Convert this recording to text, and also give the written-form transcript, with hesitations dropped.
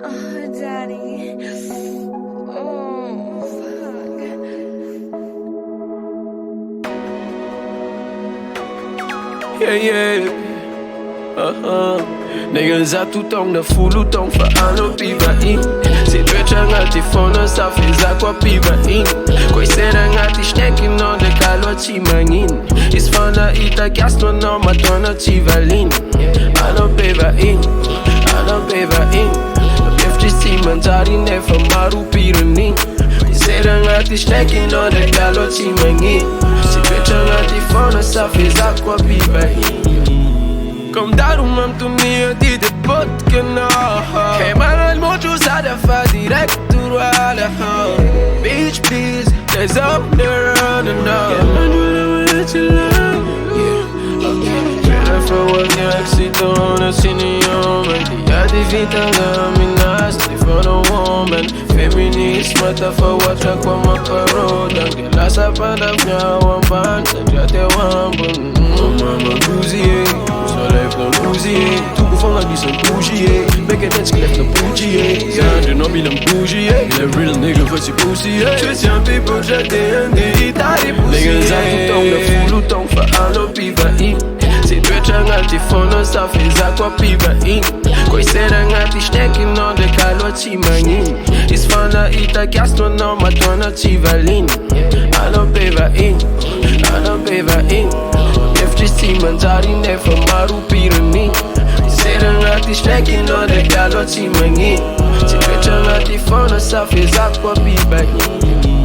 Oh, daddy. Oh, fuck. Yeah. Niggas a tout tong de fulu tong fa ano Mpivahiny. Se trecha ngati fono sa feza kwa Mpivahiny. Koi sera ngati shneki non de kalwa chi mangin. Is fana ita gasto no matona chi valin. Ano Mpivahiny, ano Mpivahiny. Befti si manjari ne fa maru pirani. Sera ngati shneki non de kalwa chi mangin. Se trecha ngati fono sa feza kwa Mpivahiny. Kom daarom hem toen niet die de podcast. Geen man het moet je zaden van direct doorhalen. Beach please, there's up there on the now. Yeah, man, doe wat je laat. Yeah, okay. Voor wat je ik zit on zien in jongen. Die had die vita aan mijn naast. Die van een woman. Feminist, maar voor wat je kwam op een rood. Dan je laat ze van de vrouw een band. En je had je wampen. Mama, boezie. Life no bougie, tout pour faire la vie sans bougie. Make a dance, left no bougie. Yeah, je n'en bilan bougie. Le real nigga fait ses pussy. Je tiens people, j'ai des t'as des pussy. Niggas a tout temps, le full temps, fait un Mpivahiny. C'est deux changal, t'es fono, ça fait à quoi Mpivahiny. Koi sera ngati shneki non de kalwa chi mangin. Is fana ita gasto no matona chi valin. Ano Mpivahiny, ano Mpivahiny. Si manjari ne fa maru pirani. Sera ngati shneki no de kalwa chi mangin. Si trecha ngati fono sa feza kwa Mpivahiny.